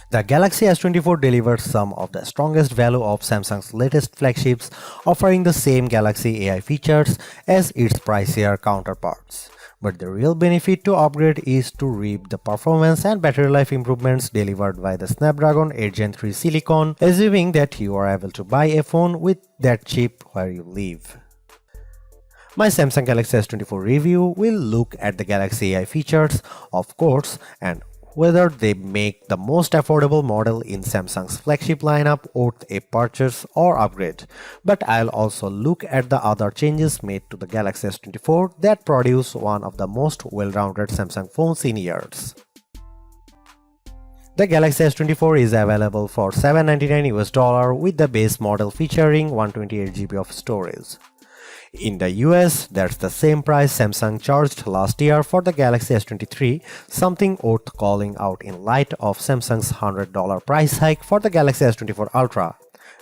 The Galaxy S24 delivers some of the strongest value of Samsung's latest flagships, offering the same Galaxy AI features as its pricier counterparts. But the real benefit to upgrade is to reap the performance and battery life improvements delivered by the Snapdragon 8 Gen 3 Silicon, assuming that you are able to buy a phone with that chip where you live. My Samsung Galaxy S24 review will look at the Galaxy AI features, of course, and whether they make the most affordable model in Samsung's flagship lineup worth a purchase or upgrade. But I'll also look at the other changes made to the Galaxy S24 that produce one of the most well-rounded Samsung phones in years. The Galaxy S24 is available for $799 with the base model featuring 128GB of storage. In the US, that's the same price Samsung charged last year for the Galaxy S23, something worth calling out in light of Samsung's $100 price hike for the Galaxy S24 Ultra.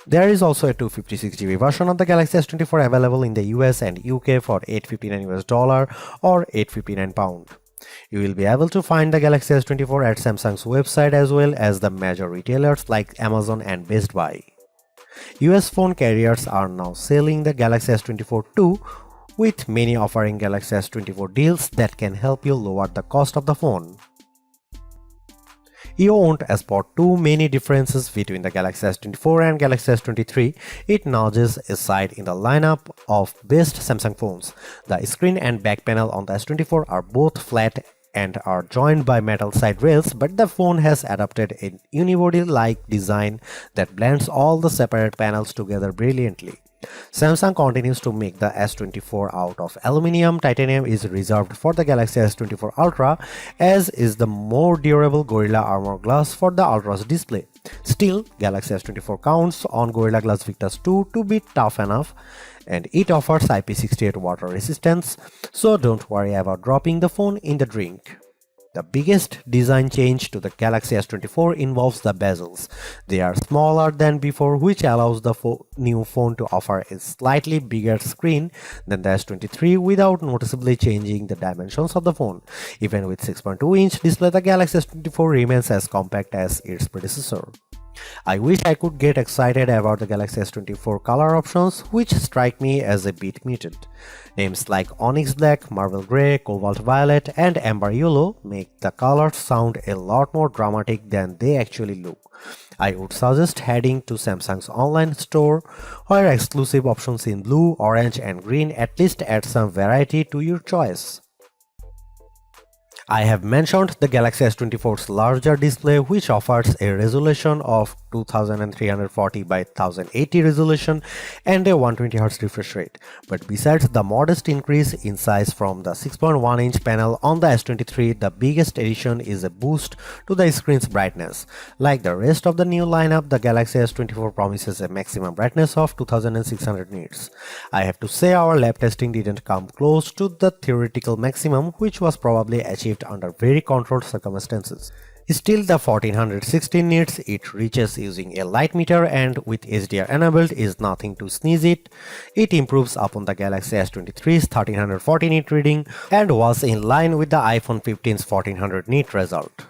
There is also a 256GB version of the Galaxy S24 available in the US and UK for $859 or £859. You will be able to find the Galaxy S24 at Samsung's website as well as the major retailers like Amazon and Best Buy. US phone carriers are now selling the Galaxy S24 too, with many offering Galaxy S24 deals that can help you lower the cost of the phone. You won't spot too many differences between the Galaxy S24 and Galaxy S23. It nudges aside in the lineup of best Samsung phones. The screen and back panel on the S24 are both flat and are joined by metal side rails, but the phone has adopted a unibody-like design that blends all the separate panels together brilliantly. Samsung continues to make the S24 out of aluminum. Titanium is reserved for the Galaxy S24 Ultra, as is the more durable Gorilla Armor Glass for the Ultra's display. Still, Galaxy S24 counts on Gorilla Glass Victus 2 to be tough enough, and it offers IP68 water resistance, so don't worry about dropping the phone in the drink. The biggest design change to the Galaxy S24 involves the bezels. They are smaller than before, which allows the new phone to offer a slightly bigger screen than the S23 without noticeably changing the dimensions of the phone. Even with 6.2-inch display, the Galaxy S24 remains as compact as its predecessor. I wish I could get excited about the Galaxy S24 color options, which strike me as a bit muted. Names like Onyx Black, Marble Grey, Cobalt Violet, and Amber Yellow make the colors sound a lot more dramatic than they actually look. I would suggest heading to Samsung's online store, where exclusive options in blue, orange, and green at least add some variety to your choice. I have mentioned the Galaxy S24's larger display, which offers a resolution of 2340 by 1080 resolution and a 120Hz refresh rate. But besides the modest increase in size from the 6.1-inch panel on the S23, the biggest addition is a boost to the screen's brightness. Like the rest of the new lineup, the Galaxy S24 promises a maximum brightness of 2600 nits. I have to say our lab testing didn't come close to the theoretical maximum, which was probably achieved under very controlled circumstances. Still, the 1416 nits it reaches using a light meter and with HDR enabled is nothing to sneeze at. It improves upon the Galaxy S23's 1340 nit reading and was in line with the iPhone 15's 1400 nit result.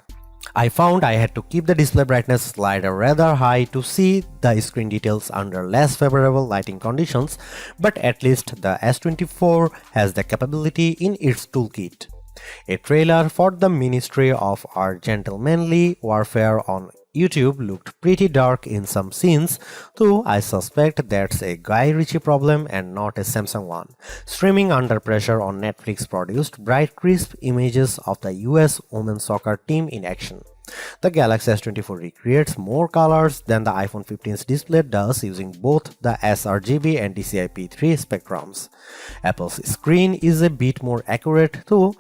I found I had to keep the display brightness slider rather high to see the screen details under less favorable lighting conditions, but at least the S24 has the capability in its toolkit. A trailer for the Ministry of Our Gentlemanly Warfare on YouTube looked pretty dark in some scenes, though I suspect that's a Guy Ritchie problem and not a Samsung one. Streaming Under Pressure on Netflix produced bright, crisp images of the US women's soccer team in action. The Galaxy S24 recreates more colors than the iPhone 15's display does using both the sRGB and DCI-P3 spectrums. Apple's screen is a bit more accurate though,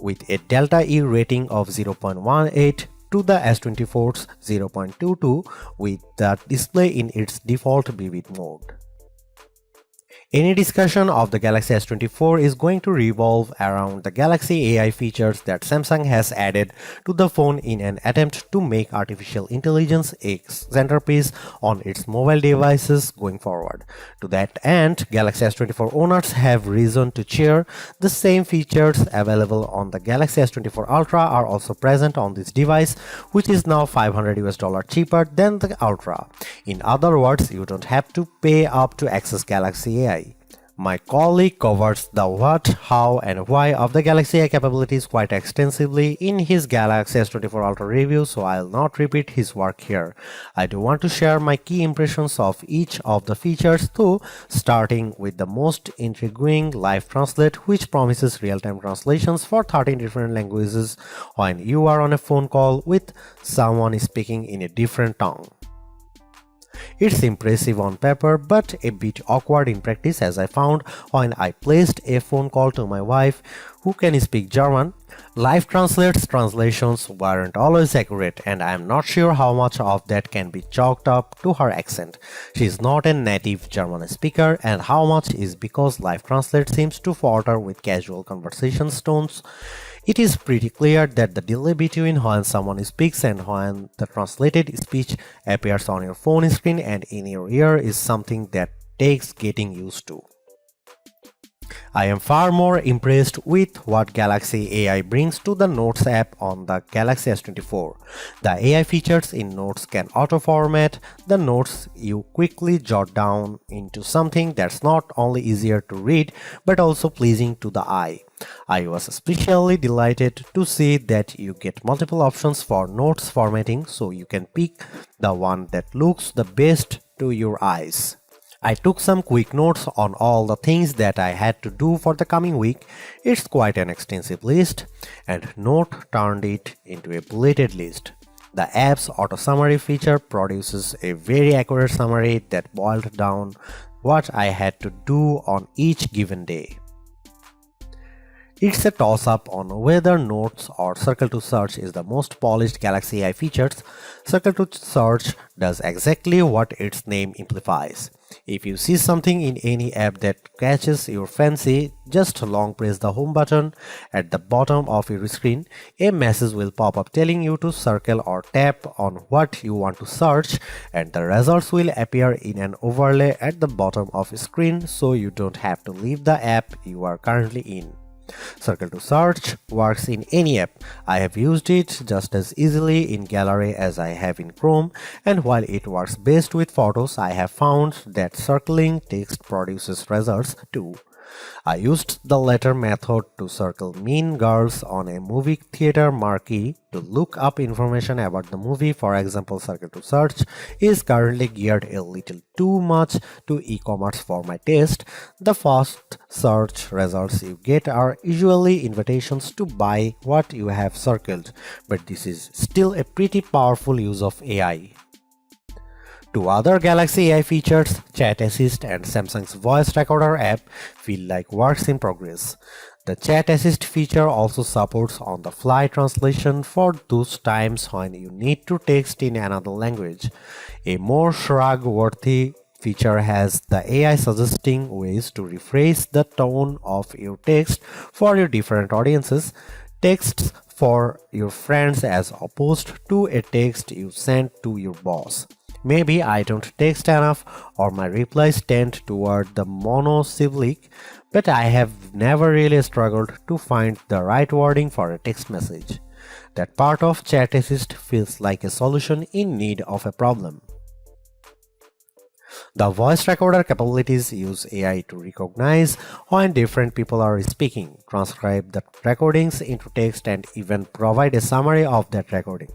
with a delta E rating of 0.18 to the S24's 0.22 with the display in its default vivid mode. Any discussion of the Galaxy S24 is going to revolve around the Galaxy AI features that Samsung has added to the phone in an attempt to make artificial intelligence a centerpiece on its mobile devices going forward. To that end, Galaxy S24 owners have reason to cheer. The same features available on the Galaxy S24 Ultra are also present on this device, which is now $500 cheaper than the Ultra. In other words, you don't have to pay up to access Galaxy AI. My colleague covers the what, how, and why of the Galaxy AI capabilities quite extensively in his Galaxy S24 Ultra review, so I'll not repeat his work here. I do want to share my key impressions of each of the features though, starting with the most intriguing Live Translate, which promises real-time translations for 13 different languages when you are on a phone call with someone speaking in a different tongue. It's impressive on paper, but a bit awkward in practice, as I found when I placed a phone call to my wife, who can speak German. Live Translate's translations weren't always accurate, and I am not sure how much of that can be chalked up to her accent. She is not a native German speaker, and how much is because Live Translate seems to falter with casual conversation tones. It is pretty clear that the delay between when someone speaks and when the translated speech appears on your phone screen and in your ear is something that takes getting used to. I am far more impressed with what Galaxy AI brings to the Notes app on the Galaxy S24. The AI features in Notes can auto-format the notes you quickly jot down into something that's not only easier to read but also pleasing to the eye. I was especially delighted to see that you get multiple options for notes formatting, so you can pick the one that looks the best to your eyes. I took some quick notes on all the things that I had to do for the coming week. It's quite an extensive list, and Note turned it into a bulleted list. The app's auto summary feature produces a very accurate summary that boiled down what I had to do on each given day. It's a toss-up on whether Notes or Circle to Search is the most polished Galaxy AI features. Circle to Search does exactly what its name implies. If you see something in any app that catches your fancy, just long press the home button at the bottom of your screen. A message will pop up telling you to circle or tap on what you want to search, and the results will appear in an overlay at the bottom of your screen, so you don't have to leave the app you are currently in. Circle to Search works in any app. I have used it just as easily in Gallery as I have in Chrome, and while it works best with photos, I have found that circling text produces results too. I used the latter method to circle Mean Girls on a movie theater marquee to look up information about the movie. For example, Circle to Search is currently geared a little too much to e-commerce for my taste. The first search results you get are usually invitations to buy what you have circled, but this is still a pretty powerful use of AI. Two other Galaxy AI features, Chat Assist and Samsung's Voice Recorder app, feel like works in progress. The Chat Assist feature also supports on-the-fly translation for those times when you need to text in another language. A more shrug-worthy feature has the AI suggesting ways to rephrase the tone of your text for your different audiences. Texts for your friends as opposed to a text you send to your boss. Maybe I don't text enough or my replies tend toward the monosyllabic, but I have never really struggled to find the right wording for a text message. That part of Chat Assist feels like a solution in need of a problem. The voice recorder capabilities use AI to recognize when different people are speaking, transcribe the recordings into text, and even provide a summary of that recording.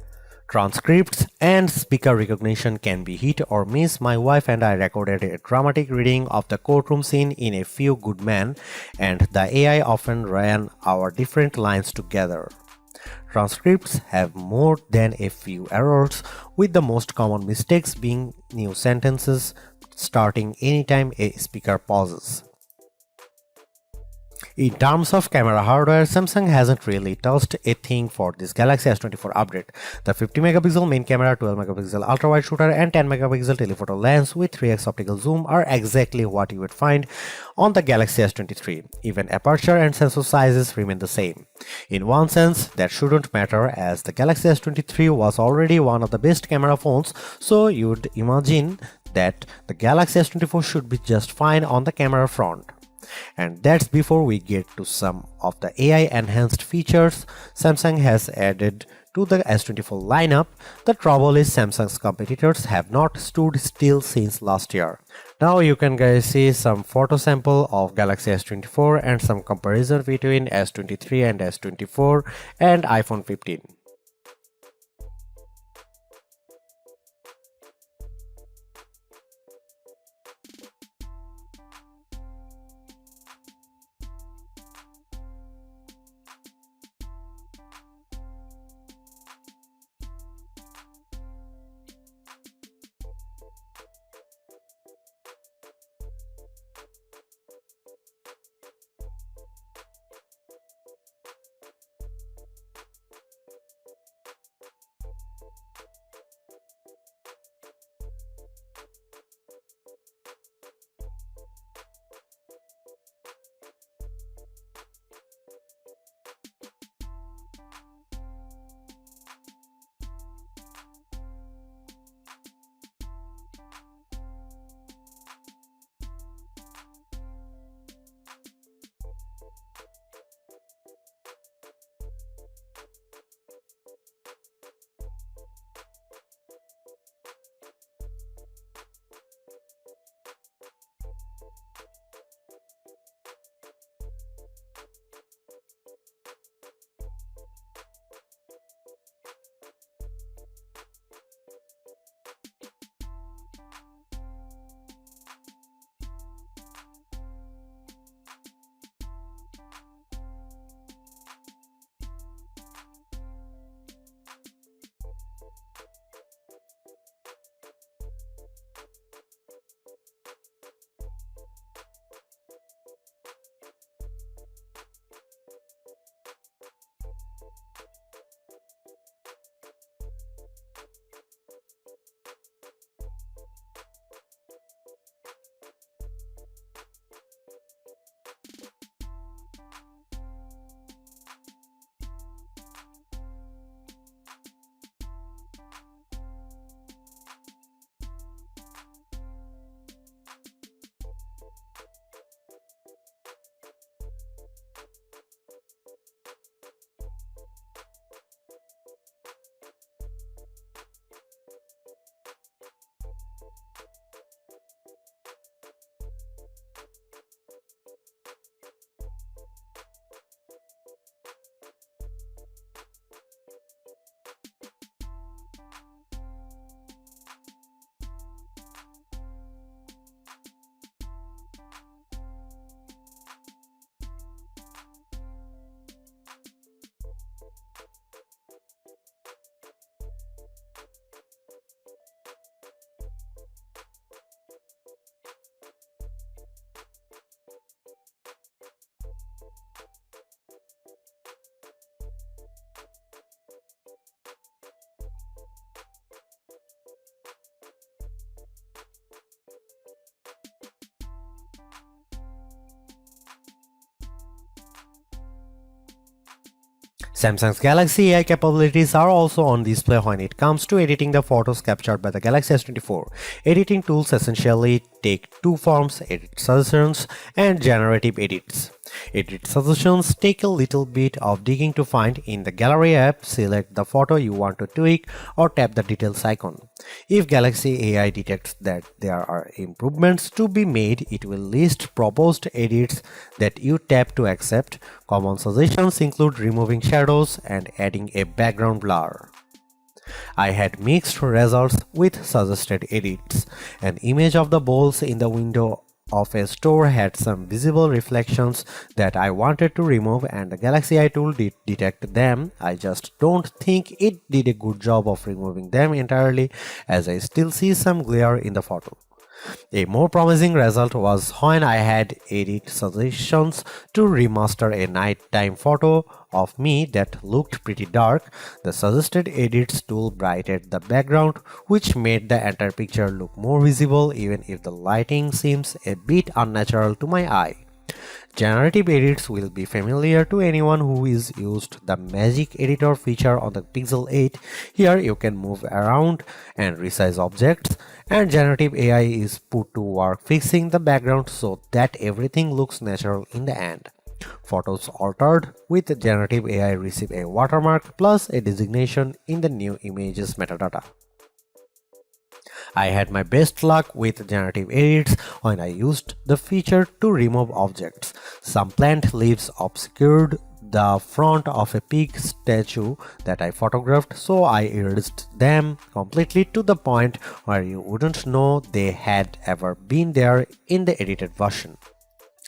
Transcripts and speaker recognition can be hit or miss. My wife and I recorded a dramatic reading of the courtroom scene in A Few Good Men, and the AI often ran our different lines together. Transcripts have more than a few errors, with the most common mistakes being new sentences starting anytime a speaker pauses. In terms of camera hardware, Samsung hasn't really touched a thing for this Galaxy S24 update. The 50 megapixel main camera, 12 megapixel ultra-wide shooter and 10 megapixel telephoto lens with 3x optical zoom are exactly what you would find on the Galaxy S23. Even aperture and sensor sizes remain the same. In one sense, that shouldn't matter as the Galaxy S23 was already one of the best camera phones, so you'd imagine that the Galaxy S24 should be just fine on the camera front. And that's before we get to some of the AI enhanced features Samsung has added to the S24 lineup. The trouble is Samsung's competitors have not stood still since last year. Now you can guys see some photo sample of Galaxy S24 and some comparison between S23 and S24 and iPhone 15. Samsung's Galaxy AI capabilities are also on display when it comes to editing the photos captured by the Galaxy S24. Editing tools essentially take two forms: edit suggestions and generative edits. Edit suggestions take a little bit of digging to find. In the Gallery app, select the photo you want to tweak or tap the details icon. If Galaxy AI detects that there are improvements to be made, it will list proposed edits that you tap to accept. Common suggestions include removing shadows and adding a background blur. I had mixed results with suggested edits. An image of the bowls in the window of a store had some visible reflections that I wanted to remove, and the Galaxy AI tool did detect them. I just don't think it did a good job of removing them entirely, as I still see some glare in the photo. A more promising result was when I had edit suggestions to remaster a nighttime photo of me that looked pretty dark. The suggested edits tool brightened the background, which made the entire picture look more visible even if the lighting seems a bit unnatural to my eye. Generative edits will be familiar to anyone who is used the Magic Editor feature on the Pixel 8. Here you can move around and resize objects, and generative AI is put to work fixing the background so that everything looks natural in the end. Photos altered with generative AI receive a watermark plus a designation in the new images metadata. I had my best luck with generative edits when I used the feature to remove objects. Some plant leaves obscured the front of a pig statue that I photographed, so I erased them completely to the point where you wouldn't know they had ever been there in the edited version.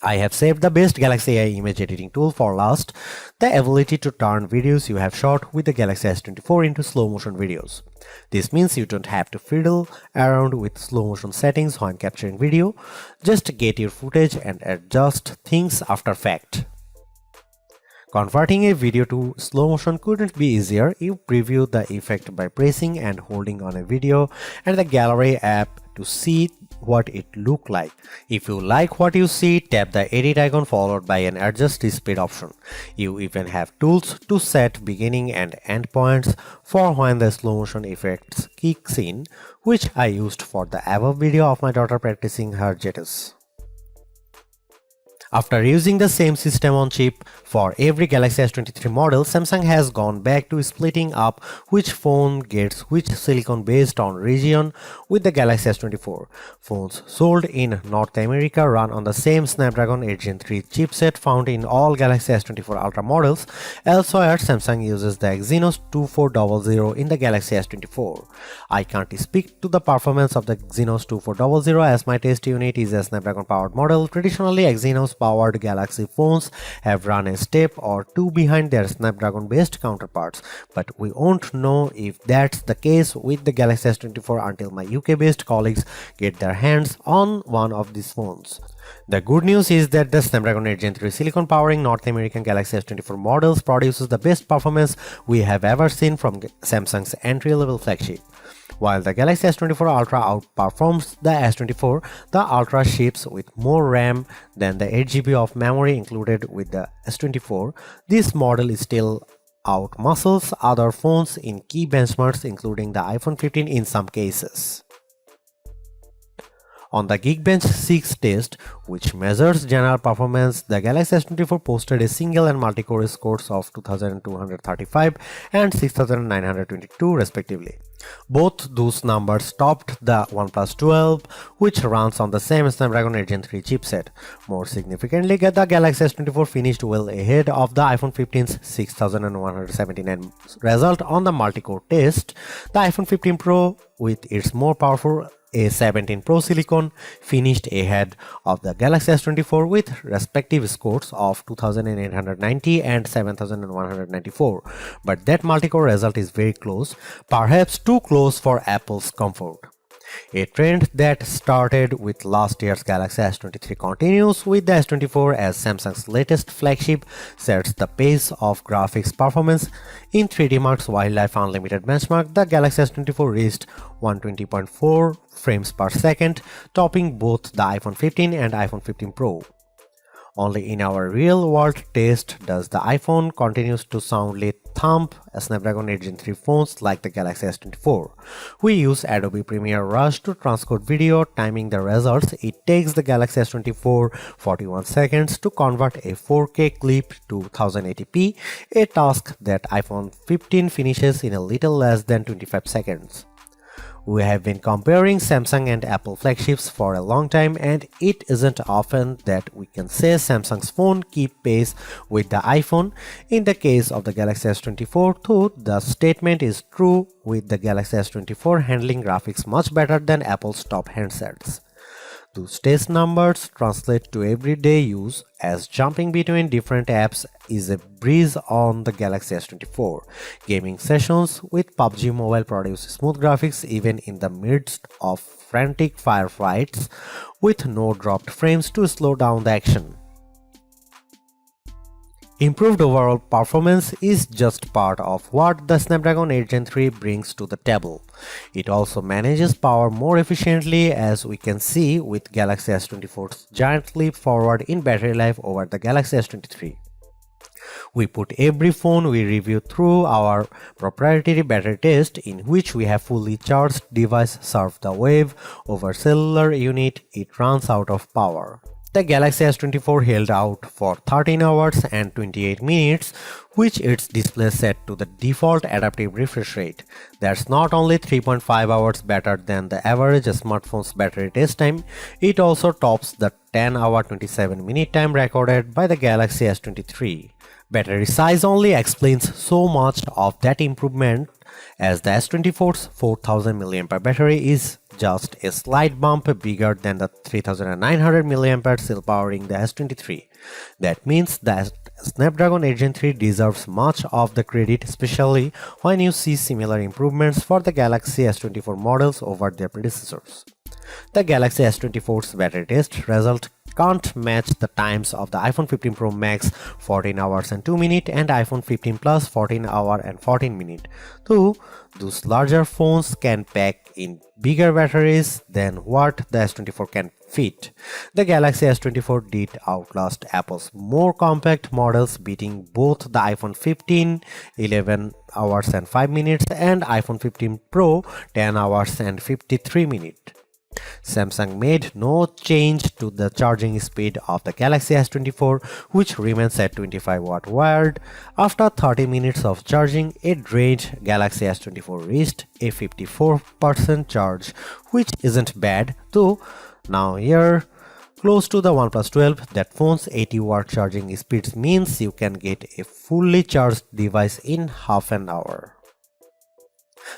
I have saved the best Galaxy AI image editing tool for last, the ability to turn videos you have shot with the Galaxy S24 into slow motion videos. This means you don't have to fiddle around with slow motion settings when capturing video, just get your footage and adjust things after fact. Converting a video to slow motion couldn't be easier. You preview the effect by pressing and holding on a video and the gallery app to see what it looked like. If you like what you see, tap the edit icon followed by an adjust speed option. You even have tools to set beginning and end points for when the slow motion effects kicks in, which I used for the above video of my daughter practicing her jetters. After using the same system on chip for every Galaxy S23 model, Samsung has gone back to splitting up which phone gets which silicon based on region with the Galaxy S24. Phones sold in North America run on the same Snapdragon 8 Gen 3 chipset found in all Galaxy S24 Ultra models. Elsewhere, Samsung uses the Exynos 2400 in the Galaxy S24. I can't speak to the performance of the Exynos 2400 as my test unit is a Snapdragon powered model. Traditionally, Exynos powered Galaxy phones have run a step or two behind their Snapdragon-based counterparts, but we won't know if that's the case with the Galaxy S24 until my UK-based colleagues get their hands on one of these phones. The good news is that the Snapdragon 8 Gen 3 silicon powering North American Galaxy S24 models produces the best performance we have ever seen from Samsung's entry-level flagship. While the Galaxy S24 Ultra outperforms the S24, the Ultra ships with more RAM than the 8GB of memory included with the S24. This model is still outmuscles other phones in key benchmarks including the iPhone 15 in some cases. On the Geekbench 6 test, which measures general performance, the Galaxy S24 posted a single and multi-core scores of 2235 and 6922 respectively. Both those numbers topped the OnePlus 12, which runs on the same Snapdragon 8 Gen 3 chipset. More significantly, the Galaxy S24 finished well ahead of the iPhone 15's 6179 result on the multi-core test. The iPhone 15 Pro, with its more powerful A17 Pro silicon, finished ahead of the Galaxy S24 with respective scores of 2890 and 7194, but that multi-core result is very close, perhaps too close for Apple's comfort. A trend that started with last year's Galaxy S23 continues with the S24 as Samsung's latest flagship sets the pace of graphics performance. In 3D Mark's Wildlife Unlimited benchmark, the Galaxy S24 reached 120.4 frames per second, topping both the iPhone 15 and iPhone 15 Pro. Only in our real-world test does the iPhone continues to soundly thump Snapdragon 8 Gen 3 phones like the Galaxy S24. We use Adobe Premiere Rush to transcode video, timing the results. It takes the Galaxy S24 41 seconds to convert a 4K clip to 1080p, a task that iPhone 15 finishes in a little less than 25 seconds. We have been comparing Samsung and Apple flagships for a long time, and it isn't often that we can say Samsung's phone keep pace with the iPhone. In the case of the Galaxy S24, though, the statement is true with the Galaxy S24 handling graphics much better than Apple's top handsets. Those test numbers translate to everyday use as jumping between different apps is a breeze on the Galaxy S24. Gaming sessions with PUBG Mobile produce smooth graphics even in the midst of frantic firefights with no dropped frames to slow down the action. Improved overall performance is just part of what the Snapdragon 8 Gen 3 brings to the table. It also manages power more efficiently, as we can see with Galaxy S24's giant leap forward in battery life over the Galaxy S23. We put every phone we review through our proprietary battery test, in which we have fully charged device surf the wave over cellular unit it runs out of power. The Galaxy S24 held out for 13 hours and 28 minutes, which its display set to the default adaptive refresh rate. That's not only 3.5 hours better than the average smartphone's battery test time, it also tops the 10-hour 27-minute time recorded by the Galaxy S23. Battery size only explains so much of that improvement, as the S24's 4000 mAh battery is just a slight bump bigger than the 3900 mAh still powering the S23. That means the Snapdragon 8 Gen 3 deserves much of the credit, especially when you see similar improvements for the Galaxy S24 models over their predecessors. The Galaxy S24's battery test result can't match the times of the iPhone 15 Pro Max 14 hours and 2 minutes and iPhone 15 Plus 14 hours and 14 minutes. Though those larger phones can pack in bigger batteries than what the S24 can fit, the Galaxy S24 did outlast Apple's more compact models, beating both the iPhone 15 11 hours and 5 minutes and iPhone 15 Pro 10 hours and 53 minutes. Samsung made no change to the charging speed of the Galaxy S24, which remains at 25 watt wired. After 30 minutes of charging, a drained Galaxy S24 reached a 54% charge, which isn't bad, though now here close to the OnePlus 12, that phone's 80 watt charging speed means you can get a fully charged device in half an hour.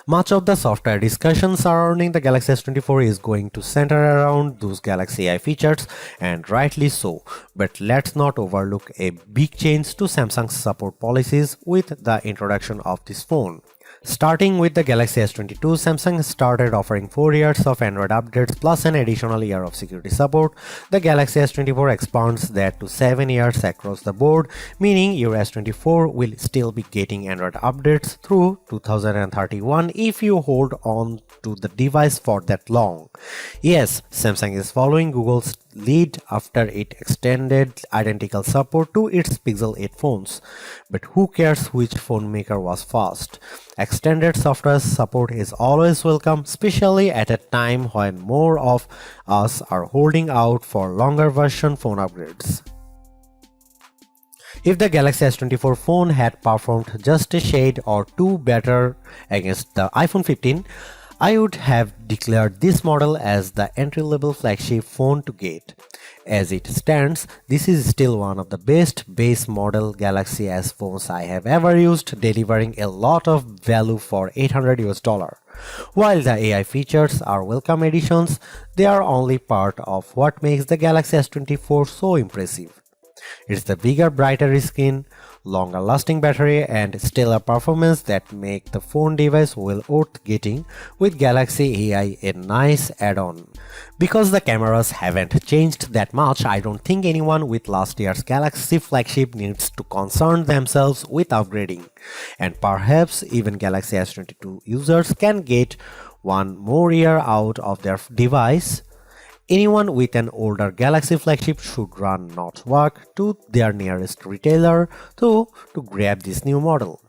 Much of the software discussion surrounding the Galaxy S24 is going to center around those Galaxy AI features, and rightly so, but let's not overlook a big change to Samsung's support policies with the introduction of this phone. Starting with the Galaxy S22, Samsung started offering 4 years of Android updates plus an additional year of security support. The Galaxy S24 expands that to 7 years across the board, meaning your S24 will still be getting Android updates through 2031 if you hold on to the device for that long. Yes, Samsung is following Google's lead after it extended identical support to its Pixel 8 phones. But who cares which phone maker was first? Extended software support is always welcome, especially at a time when more of us are holding out for longer version phone upgrades. If the Galaxy S24 phone had performed just a shade or two better against the iPhone 15, I would have declared this model as the entry-level flagship phone to get. As it stands, this is still one of the best base model Galaxy S phones I have ever used, delivering a lot of value for $800 US. While the AI features are welcome additions, they are only part of what makes the Galaxy S24 so impressive. It's the bigger, brighter screen, longer lasting battery and stellar performance that make the phone device well worth getting, with Galaxy AI a nice add-on. Because the cameras haven't changed that much, I don't think anyone with last year's Galaxy flagship needs to concern themselves with upgrading. And perhaps even Galaxy S22 users can get one more year out of their device. Anyone with an older Galaxy flagship should run not walk to their nearest retailer to grab this new model.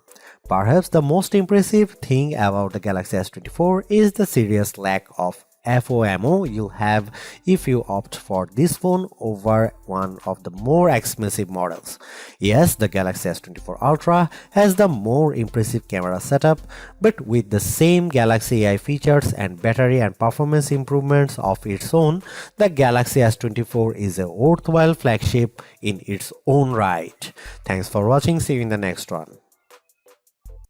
Perhaps the most impressive thing about the Galaxy S24 is the serious lack of FOMO you'll have if you opt for this phone over one of the more expensive models. Yes, the Galaxy S24 Ultra has the more impressive camera setup, but with the same Galaxy AI features and battery and performance improvements of its own, the Galaxy S24 is a worthwhile flagship in its own right. Thanks for watching, see you in the next one.